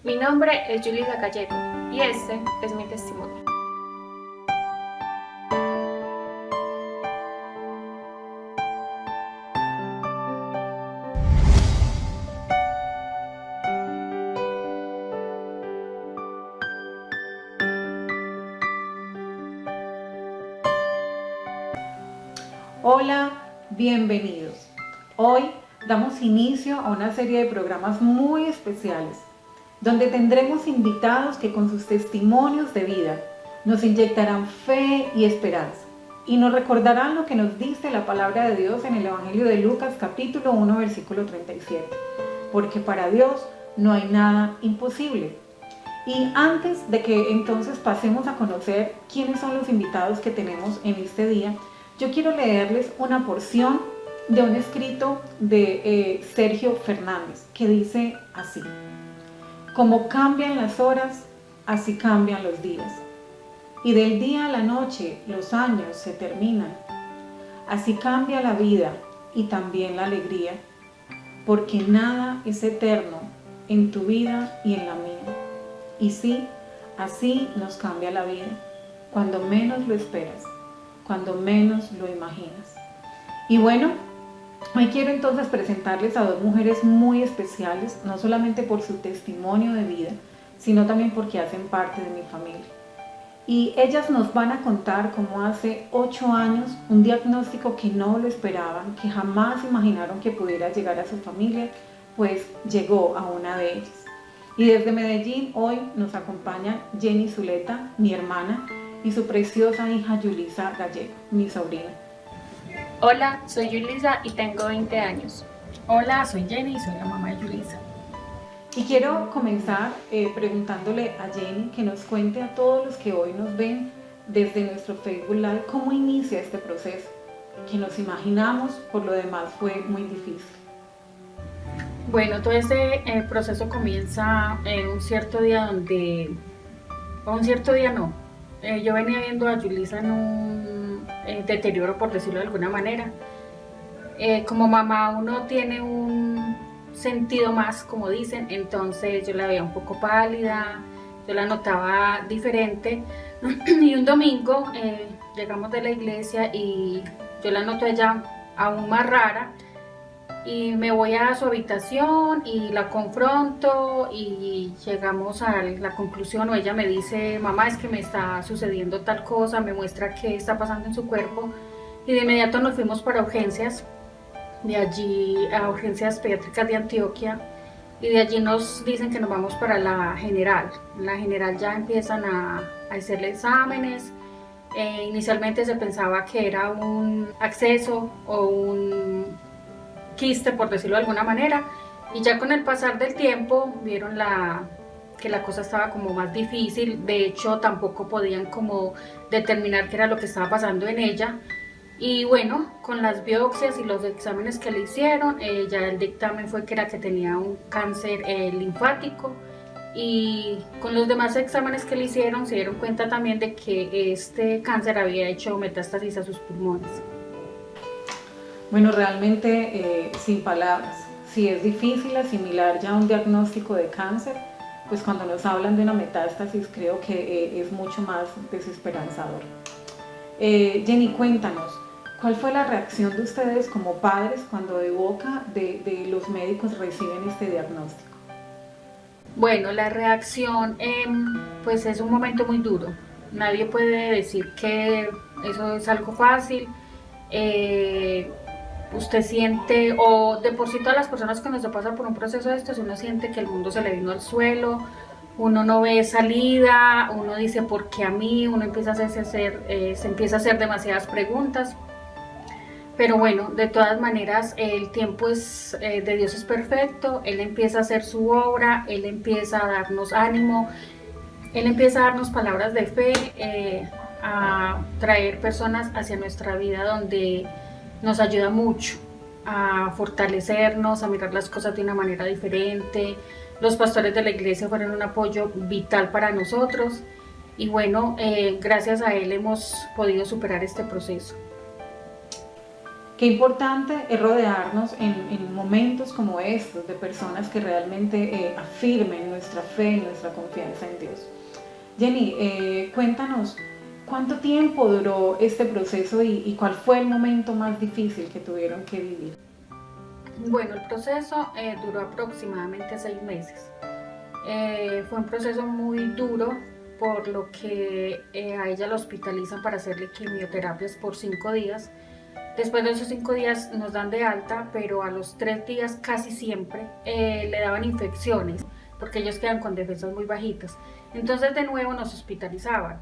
Mi nombre es Yulisa Gallego y este es mi testimonio. Hola, bienvenidos. Hoy damos inicio a una serie de programas muy especiales, donde tendremos invitados que con sus testimonios de vida nos inyectarán fe y esperanza y nos recordarán lo que nos dice la palabra de Dios en el Evangelio de Lucas capítulo 1 versículo 37, porque para Dios no hay nada imposible. Y antes de que entonces pasemos a conocer quiénes son los invitados que tenemos en este día, yo quiero leerles una porción de un escrito de Sergio Fernández que dice así: como cambian las horas, así cambian los días. Y del día a la noche los años se terminan. Así cambia la vida y también la alegría, porque nada es eterno en tu vida y en la mía. Y sí, así nos cambia la vida, cuando menos lo esperas, cuando menos lo imaginas. Y bueno, hoy quiero entonces presentarles a dos mujeres muy especiales, no solamente por su testimonio de vida, sino también porque hacen parte de mi familia. Y ellas nos van a contar cómo hace 8 años un diagnóstico que no lo esperaban, que jamás imaginaron que pudiera llegar a su familia, pues llegó a una de ellas. Y desde Medellín hoy nos acompaña Jenny Zuleta, mi hermana, y su preciosa hija Yulisa Gallego, mi sobrina. Hola, soy Yulisa y tengo 20 años. Hola, soy Jenny y soy la mamá de Yulisa. Y quiero comenzar preguntándole a Jenny que nos cuente a todos los que hoy nos ven desde nuestro Facebook Live cómo inicia este proceso, que nos imaginamos, por lo demás fue muy difícil. Bueno, todo este proceso comienza en un cierto día yo venía viendo a Yulisa en un deterioro, por decirlo de alguna manera. Como mamá uno tiene un sentido más, como dicen, entonces yo la veía un poco pálida, yo la notaba diferente y un domingo llegamos de la iglesia y yo la noto a ella aún más rara y me voy a su habitación y la confronto y llegamos a la conclusión, o ella me dice: mamá, es que me está sucediendo tal cosa, me muestra qué está pasando en su cuerpo, y de inmediato nos fuimos para urgencias, de allí a urgencias pediátricas de Antioquia, y de allí nos dicen que nos vamos para la general. En la general ya empiezan a hacerle exámenes. Inicialmente se pensaba que era un acceso o un quiste, por decirlo de alguna manera, y ya con el pasar del tiempo vieron que la cosa estaba como más difícil. De hecho, tampoco podían como determinar qué era lo que estaba pasando en ella. Y bueno, con las biopsias y los exámenes que le hicieron, ya el dictamen fue que tenía un cáncer linfático, y con los demás exámenes que le hicieron se dieron cuenta también de que este cáncer había hecho metástasis a sus pulmones. Bueno, realmente sin palabras, si es difícil asimilar ya un diagnóstico de cáncer, pues cuando nos hablan de una metástasis creo que es mucho más desesperanzador. Jenny, cuéntanos, ¿cuál fue la reacción de ustedes como padres cuando de boca de los médicos reciben este diagnóstico? Bueno, la reacción pues es un momento muy duro. Nadie puede decir que eso es algo fácil. Usted siente, o de por sí todas las personas que nos pasan por un proceso de estos, uno siente que el mundo se le vino al suelo, uno no ve salida, uno dice ¿por qué a mí? Uno empieza se empieza a hacer demasiadas preguntas. Pero bueno, de todas maneras el tiempo de Dios es perfecto. Él empieza a hacer su obra, Él empieza a darnos ánimo, Él empieza a darnos palabras de fe, a traer personas hacia nuestra vida donde nos ayuda mucho a fortalecernos, a mirar las cosas de una manera diferente. Los pastores de la iglesia fueron un apoyo vital para nosotros y bueno, gracias a Él hemos podido superar este proceso. Qué importante es rodearnos en momentos como estos de personas que realmente afirmen nuestra fe y nuestra confianza en Dios. Jenny, cuéntanos, ¿cuánto tiempo duró este proceso y cuál fue el momento más difícil que tuvieron que vivir? Bueno, el proceso duró aproximadamente 6 meses. Fue un proceso muy duro, por lo que a ella la hospitalizan para hacerle quimioterapias por 5 días. Después de esos 5 días nos dan de alta, pero a los 3 días casi siempre le daban infecciones, porque ellos quedan con defensas muy bajitas. Entonces de nuevo nos hospitalizaban.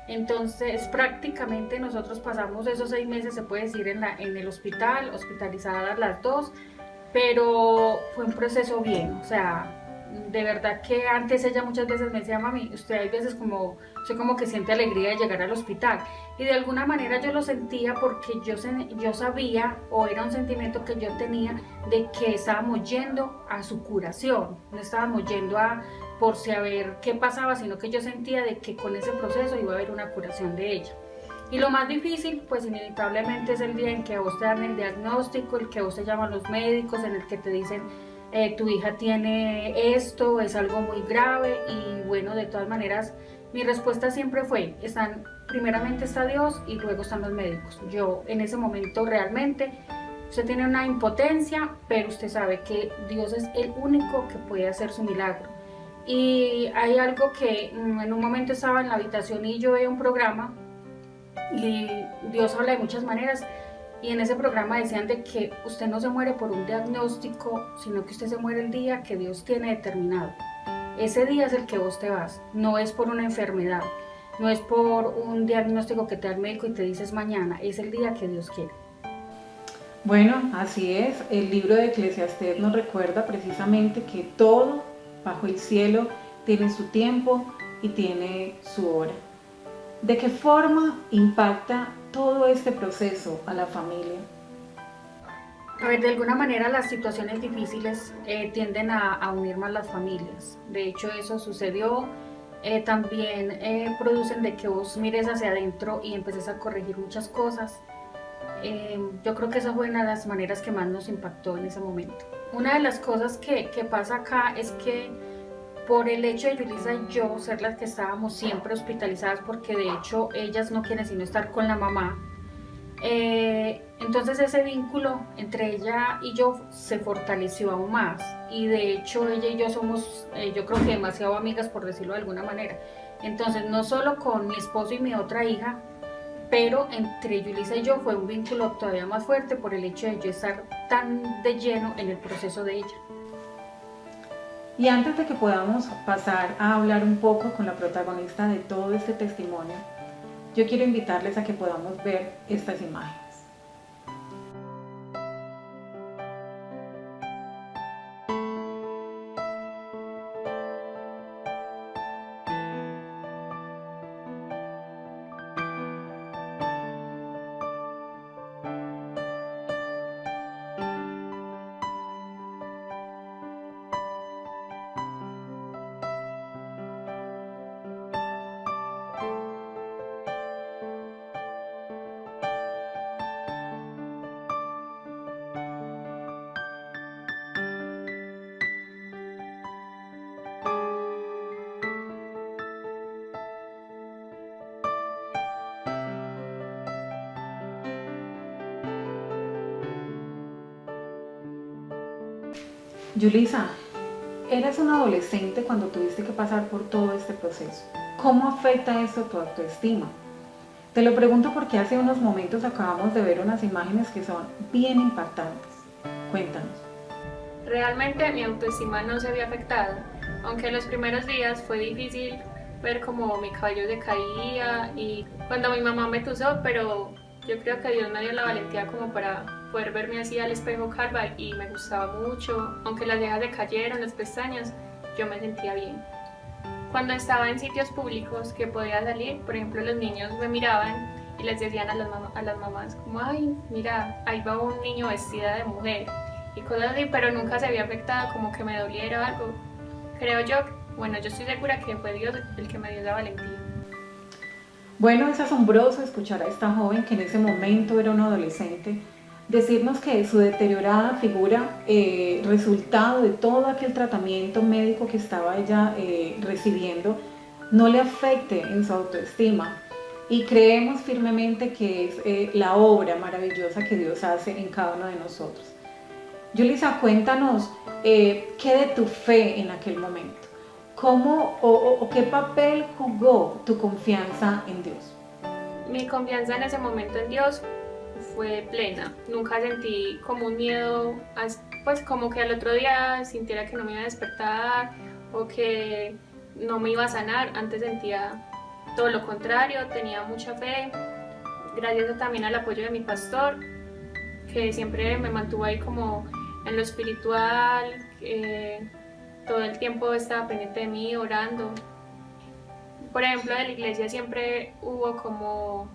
Entonces prácticamente nosotros pasamos esos 6 meses, se puede decir, en el hospital, hospitalizadas las dos, pero fue un proceso bien, o sea, de verdad que antes ella muchas veces me decía, mami, usted hay veces usted como que siente alegría de llegar al hospital, y de alguna manera yo lo sentía porque yo sabía, o era un sentimiento que yo tenía, de que estábamos yendo a su curación, no estábamos yendo por si a ver qué pasaba, sino que yo sentía de que con ese proceso iba a haber una curación de ella. Y lo más difícil, pues inevitablemente es el día en que a vos te dan el diagnóstico, el que a vos te llaman los médicos, en el que te dicen, tu hija tiene esto, es algo muy grave. Y bueno, de todas maneras, mi respuesta siempre fue, primeramente está Dios y luego están los médicos. Yo en ese momento realmente, usted tiene una impotencia, pero usted sabe que Dios es el único que puede hacer su milagro. Y hay algo que en un momento estaba en la habitación y yo veía un programa, y Dios habla de muchas maneras, y en ese programa decían de que usted no se muere por un diagnóstico, sino que usted se muere el día que Dios tiene determinado. Ese día es el que vos te vas, no es por una enfermedad, no es por un diagnóstico que te da el médico y te dices mañana, es el día que Dios quiere. Bueno, así es, el libro de Eclesiastés nos recuerda precisamente que todo bajo el cielo tiene su tiempo y tiene su hora. ¿De qué forma impacta todo este proceso a la familia? A ver, de alguna manera las situaciones difíciles tienden a unir más las familias. De hecho, eso sucedió. También producen de que vos mires hacia adentro y empeces a corregir muchas cosas. Yo creo que esa fue una de las maneras que más nos impactó en ese momento. Una de las cosas que pasa acá es que por el hecho de Yulisa y yo ser las que estábamos siempre hospitalizadas, porque de hecho ellas no quieren sino estar con la mamá, entonces ese vínculo entre ella y yo se fortaleció aún más, y de hecho ella y yo somos, yo creo que demasiado amigas, por decirlo de alguna manera. Entonces no solo con mi esposo y mi otra hija, pero entre Yulisa y yo fue un vínculo todavía más fuerte por el hecho de yo estar tan de lleno en el proceso de ella. Y antes de que podamos pasar a hablar un poco con la protagonista de todo este testimonio, yo quiero invitarles a que podamos ver estas imágenes. Yulisa, eras una adolescente cuando tuviste que pasar por todo este proceso. ¿Cómo afecta esto tu autoestima? Te lo pregunto porque hace unos momentos acabamos de ver unas imágenes que son bien impactantes. Cuéntanos. Realmente mi autoestima no se había afectado, aunque en los primeros días fue difícil ver como mi cabello decaía y cuando mi mamá me tusó, pero yo creo que Dios me dio la valentía como para poder verme así al espejo calva y me gustaba mucho, aunque las cejas decayeron, las pestañas, yo me sentía bien. Cuando estaba en sitios públicos que podía salir, por ejemplo, los niños me miraban y les decían a las mamás como, ay, mira, ahí va un niño vestida de mujer y cosas así, pero nunca se había afectado como que me doliera algo. Creo yo, bueno, yo estoy segura que fue Dios el que me dio la valentía. Bueno, es asombroso escuchar a esta joven que en ese momento era una adolescente, decirnos que su deteriorada figura, resultado de todo aquel tratamiento médico que estaba ella recibiendo, no le afecte en su autoestima. Y creemos firmemente que es la obra maravillosa que Dios hace en cada uno de nosotros. Yulisa, cuéntanos qué de tu fe en aquel momento. ¿Cómo o qué papel jugó tu confianza en Dios? Mi confianza en ese momento en Dios fue plena. Nunca sentí como un miedo, pues como que al otro día sintiera que no me iba a despertar o que no me iba a sanar. Antes sentía todo lo contrario, tenía mucha fe, gracias también al apoyo de mi pastor, que siempre me mantuvo ahí como en lo espiritual, todo el tiempo estaba pendiente de mí, orando. Por ejemplo, de la iglesia siempre hubo como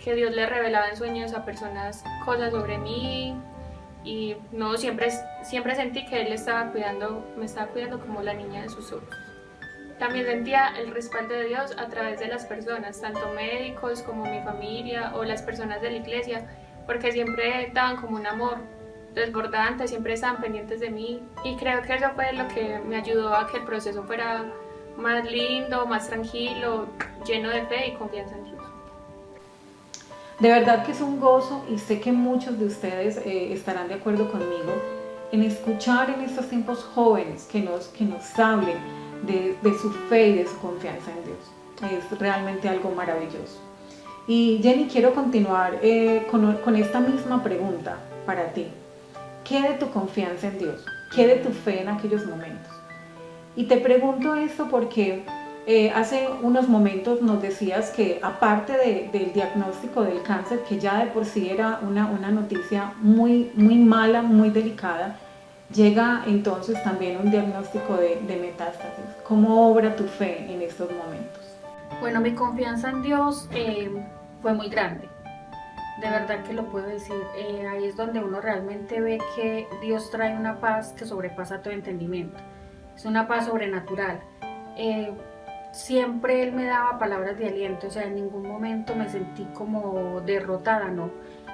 que Dios le revelaba en sueños a personas cosas sobre mí, y no siempre sentí que Él me estaba cuidando como la niña de sus ojos. También sentía el respaldo de Dios a través de las personas, tanto médicos como mi familia o las personas de la iglesia, porque siempre daban como un amor desbordante, siempre estaban pendientes de mí, y creo que eso fue lo que me ayudó a que el proceso fuera más lindo, más tranquilo, lleno de fe y confianza en Dios. De verdad que es un gozo, y sé que muchos de ustedes estarán de acuerdo conmigo en escuchar en estos tiempos jóvenes que nos hablen de su fe y de su confianza en Dios. Es realmente algo maravilloso. Y Jenny, quiero continuar con esta misma pregunta para ti. ¿Qué de tu confianza en Dios? ¿Qué de tu fe en aquellos momentos? Y te pregunto esto porque hace unos momentos nos decías que aparte del diagnóstico del cáncer, que ya de por sí era una noticia muy, muy mala, muy delicada, llega entonces también un diagnóstico de metástasis. ¿Cómo obra tu fe en estos momentos? Bueno, mi confianza en Dios fue muy grande. De verdad que lo puedo decir. Ahí es donde uno realmente ve que Dios trae una paz que sobrepasa todo entendimiento. Es una paz sobrenatural. Siempre Él me daba palabras de aliento, o sea, en ningún momento me sentí como derrotada, ¿no?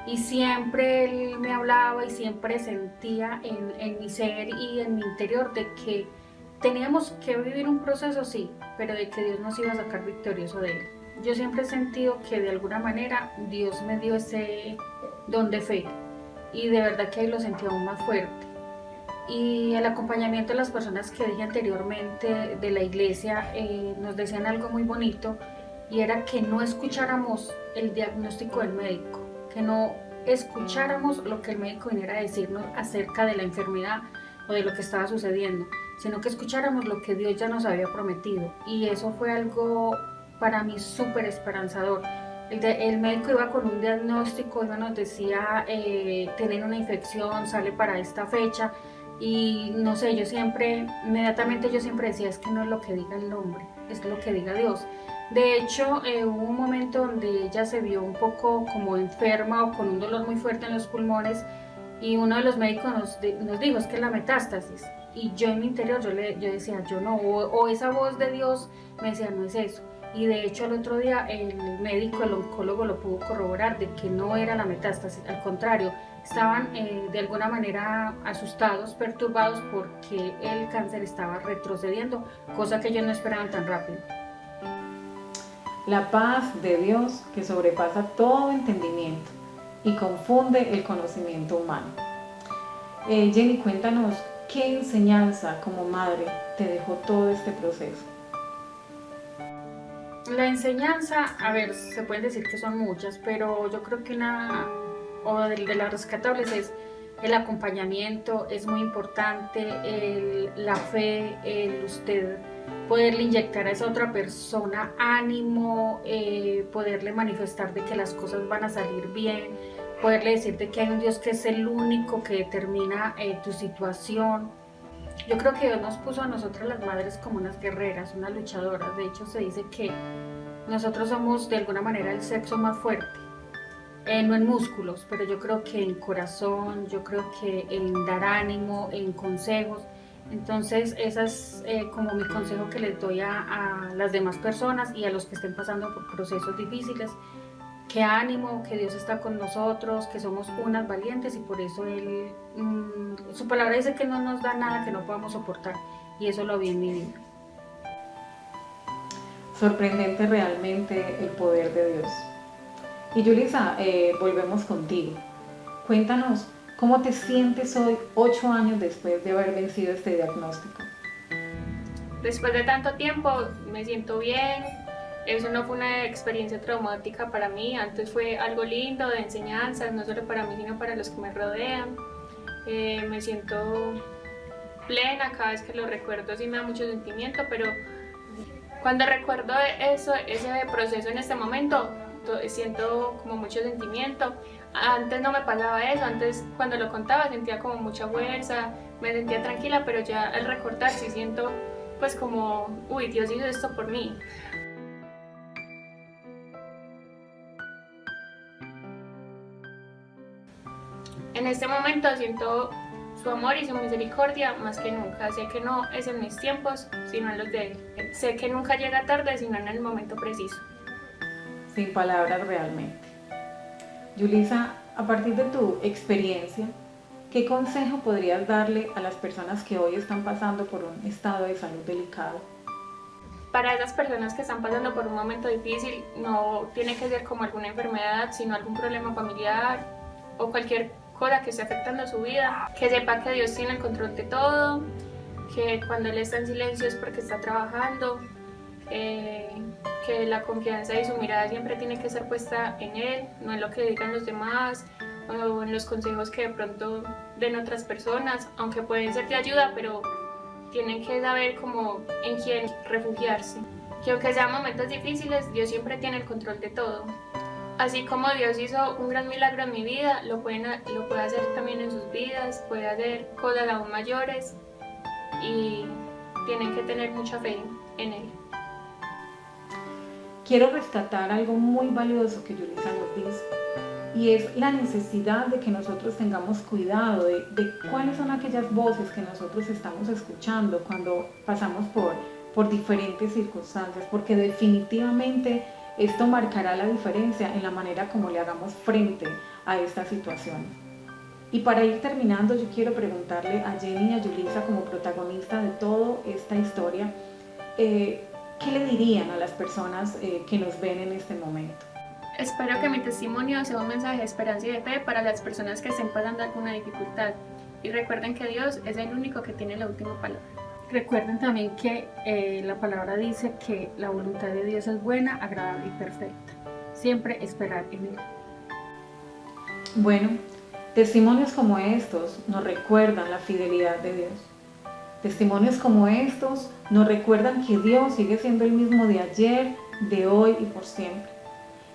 Y siempre Él me hablaba y siempre sentía en mi ser y en mi interior de que teníamos que vivir un proceso, sí, pero de que Dios nos iba a sacar victorioso de él. Yo siempre he sentido que de alguna manera Dios me dio ese don de fe, y de verdad que ahí lo sentí aún más fuerte. Y el acompañamiento de las personas que dije anteriormente de la iglesia nos decían algo muy bonito, y era que no escucháramos el diagnóstico del médico, que no escucháramos lo que el médico viniera a decirnos acerca de la enfermedad o de lo que estaba sucediendo, sino que escucháramos lo que Dios ya nos había prometido. Y eso fue algo para mí súper esperanzador. El médico iba con un diagnóstico, nos decía tienen una infección, sale para esta fecha, y no sé, inmediatamente yo siempre decía, es que no es lo que diga el hombre, es lo que diga Dios. De hecho, hubo un momento donde ella se vio un poco como enferma o con un dolor muy fuerte en los pulmones, y uno de los médicos nos dijo, es que es la metástasis. Y yo en mi interior, yo decía, yo no, o esa voz de Dios me decía, no es eso. Y de hecho al otro día el médico, el oncólogo, lo pudo corroborar de que no era la metástasis, al contrario, estaban de alguna manera asustados, perturbados, porque el cáncer estaba retrocediendo, cosa que ellos no esperaban tan rápido. La paz de Dios que sobrepasa todo entendimiento y confunde el conocimiento humano. Jenny, cuéntanos, ¿qué enseñanza como madre te dejó todo este proceso? La enseñanza, a ver, se pueden decir que son muchas, pero yo creo que una, o de las rescatables, es el acompañamiento, es muy importante, la fe, el usted poderle inyectar a esa otra persona ánimo, poderle manifestar de que las cosas van a salir bien, poderle decir de que hay un Dios que es el único que determina tu situación. Yo creo que Dios nos puso a nosotras las madres como unas guerreras, unas luchadoras. De hecho, se dice que nosotros somos de alguna manera el sexo más fuerte, no en músculos, pero yo creo que en corazón, yo creo que en dar ánimo, en consejos. Entonces, ese es como mi consejo que les doy a las demás personas y a los que estén pasando por procesos difíciles, que ánimo, que Dios está con nosotros, que somos unas valientes y por eso Él, su palabra dice que no nos da nada que no podamos soportar y eso lo vi en mi vida. Sorprendente realmente el poder de Dios. Y Yulisa, volvemos contigo. Cuéntanos, ¿cómo te sientes hoy, 8 años después de haber vencido este diagnóstico? Después de tanto tiempo me siento bien. Eso no fue una experiencia traumática para mí, antes fue algo lindo de enseñanzas, no solo para mí sino para los que me rodean. Me siento plena cada vez que lo recuerdo, sí me da mucho sentimiento, pero cuando recuerdo eso, ese proceso en este momento, siento como mucho sentimiento. Antes no me pasaba eso, antes cuando lo contaba sentía como mucha fuerza, me sentía tranquila, pero ya al recordar sí siento pues como, uy, Dios hizo esto por mí. En este momento siento su amor y su misericordia más que nunca. Sé que no es en mis tiempos, sino en los de Él. Sé que nunca llega tarde, sino en el momento preciso. Sin palabras realmente. Yulisa, a partir de tu experiencia, ¿qué consejo podrías darle a las personas que hoy están pasando por un estado de salud delicado? Para esas personas que están pasando por un momento difícil, no tiene que ser como alguna enfermedad, sino algún problema familiar o cualquier cosa que esté afectando su vida, que sepa que Dios tiene el control de todo, que cuando Él está en silencio es porque está trabajando, que la confianza y su mirada siempre tiene que ser puesta en Él, no en lo que digan los demás o en los consejos que de pronto den otras personas, aunque pueden ser de ayuda, pero tienen que saber como en quién refugiarse. Que aunque sean momentos difíciles, Dios siempre tiene el control de todo. Así como Dios hizo un gran milagro en mi vida, lo puede hacer también en sus vidas, puede hacer cosas aún mayores y tienen que tener mucha fe en Él. Quiero rescatar algo muy valioso que Yulisa nos dice, y es la necesidad de que nosotros tengamos cuidado de cuáles son aquellas voces que nosotros estamos escuchando cuando pasamos por diferentes circunstancias, porque definitivamente esto marcará la diferencia en la manera como le hagamos frente a estas situaciones. Y para ir terminando, yo quiero preguntarle a Jenny y a Yulisa, como protagonista de toda esta historia, ¿qué le dirían a las personas que nos ven en este momento? Espero que mi testimonio sea un mensaje de esperanza y de fe para las personas que estén pasando alguna dificultad. Y recuerden que Dios es el único que tiene la última palabra. Recuerden también que la palabra dice que la voluntad de Dios es buena, agradable y perfecta. Siempre esperar en Él. Bueno, testimonios como estos nos recuerdan la fidelidad de Dios. Testimonios como estos nos recuerdan que Dios sigue siendo el mismo de ayer, de hoy y por siempre.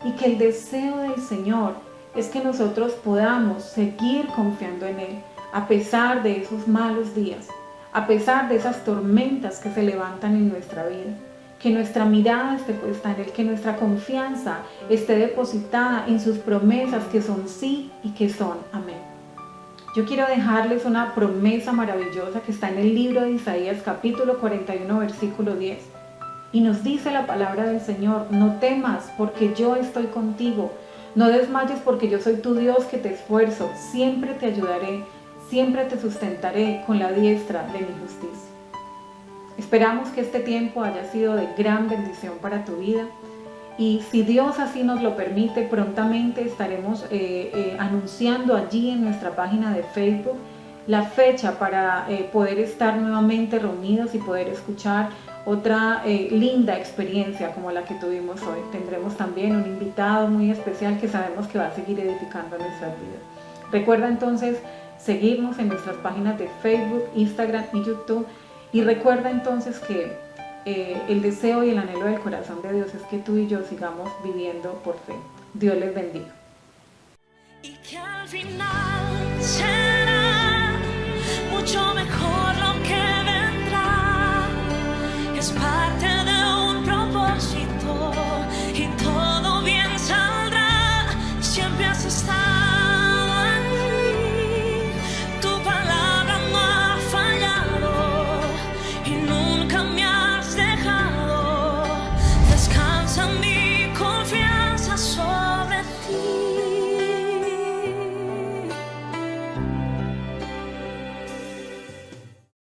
Y que el deseo del Señor es que nosotros podamos seguir confiando en Él a pesar de esos malos días, a pesar de esas tormentas que se levantan en nuestra vida. Que nuestra mirada esté puesta en Él, que nuestra confianza esté depositada en sus promesas que son sí y que son amén. Yo quiero dejarles una promesa maravillosa que está en el libro de Isaías capítulo 41 versículo 10. Y nos dice la palabra del Señor: no temas porque yo estoy contigo, no desmayes porque yo soy tu Dios que te esfuerzo, siempre te ayudaré, siempre te sustentaré con la diestra de mi justicia. Esperamos que este tiempo haya sido de gran bendición para tu vida y si Dios así nos lo permite, prontamente estaremos anunciando allí en nuestra página de Facebook la fecha para poder estar nuevamente reunidos y poder escuchar otra linda experiencia como la que tuvimos hoy. Tendremos también un invitado muy especial que sabemos que va a seguir edificando nuestras vidas. Recuerda entonces seguirnos en nuestras páginas de Facebook, Instagram y YouTube. Y recuerda entonces que el deseo y el anhelo del corazón de Dios es que tú y yo sigamos viviendo por fe. Dios les bendiga.